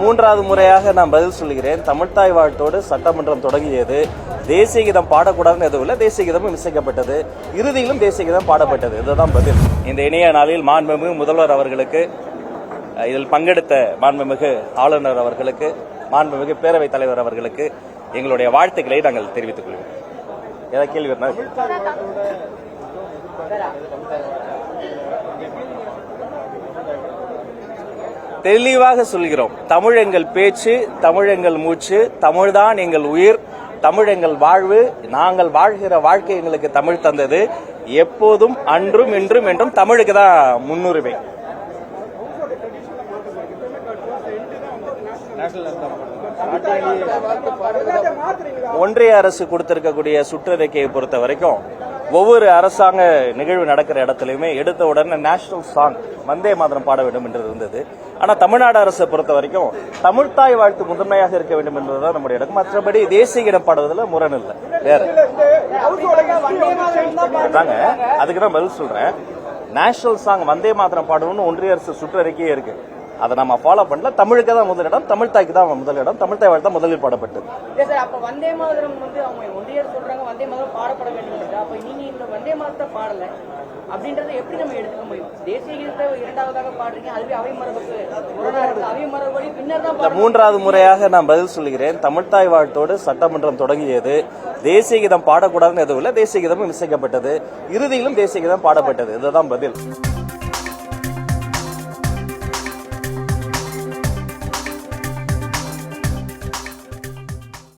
மூன்றாவது முறையாக நான் பதில் சொல்கிறேன். தமிழ்த்தாய் வாழ்த்தோடு சட்டமன்றம் தொடங்கியது. தேசிய கீதம் பாடக்கூடாதுன்னு எதுவும் இல்லை, தேசிய கீதமும் இசைக்கப்பட்டது. இறுதியிலும் தேசிய கீதம் பாடப்பட்டது. இதுதான் பதில். இந்த இணைய நாளில் மாண்புமிகு முதல்வர் அவர்களுக்கு, இதில் பங்கெடுத்த மாண்புமிகு ஆளுநர் அவர்களுக்கு, மாண்புமிகு பேரவைத் தலைவர் அவர்களுக்கு எங்களுடைய வாழ்த்துக்களை நாங்கள் தெரிவித்துக் கொள்கிறோம். ஏதாவது கேள்வி இருந்தால் தெளிவாக சொல்கிறோம். தமிழ் எங்கள் பேச்சு, தமிழ் எங்கள் மூச்சு, தமிழ்தான் எங்கள் உயிர், தமிழ் எங்கள் வாழ்வு. நாங்கள் வாழ்கிற வாழ்க்கை எங்களுக்கு தமிழ் தந்தது. எப்போதும் அன்றும் இன்றும் என்றும் தமிழுக்கு தான் முன்னுரிமை. ஒன்றிய அரசு கொடுத்திருக்கக்கூடிய சுற்றறிக்கையை பொறுத்த வரைக்கும் ஒவ்வொரு அரசாங்க நிகழ்வு நடக்கிற இடத்துலயுமே எடுத்த உடனே நேஷனல் சாங் வந்தே மாதரம் பாட வேண்டும் என்று இருந்தது. ஆனா தமிழ்நாடு அரசை பொறுத்த வரைக்கும் தமிழ்த்தாய் வாழ்த்து முதன்மையாக இருக்க வேண்டும் என்பதுதான் நம்முடைய இடம். மற்றபடி தேசிய கீதம் பாடுவதில் முரண் இல்லை. வேற அதுக்கு தான் பதில் சொல்றேன். நேஷனல் சாங் வந்தே மாதரம் பாடணும்னு ஒன்றிய அரசு சுற்றறிக்கையே இருக்கு. அதை நம்ம ஃபாலோ பண்ணல. தமிழுக்கு தான் முதலிடம், தமிழ்த்தாய்க்கு தான் முதலிடம், தமிழ்த்தாய் வாழ்த்து தான் முதலில் பாடப்பட்டது. வந்தே மாதரம் வந்து அவங்க ஒன்றிய சொல்றாங்க வந்தே மாதரம் பாடப்பட வேண்டும். அப்ப நீங்க இந்த வந்தே மாதத்தை பாடல அப்படின்றத எப்படி நம்ம எடுத்துக்க முடியும்? தேசிய கீதத்தை இரண்டாவதாக பாடுறீங்க, அதுவே அவை மரபுக்கு அவை மரபடி பின்னர் தான். மூன்றாவது முறையாக நான் பதில் சொல்கிறேன். தமிழ்த்தாய் வாழ்த்தோடு சட்டமன்றம் தொடங்கியது. தேசிய கீதம் பாடக்கூடாதுன்னு எதுவும் இல்லை, தேசிய கீதமும் இசைக்கப்பட்டது. இறுதியிலும் தேசிய கீதம் பாடப்பட்டது. இதுதான் பதில்.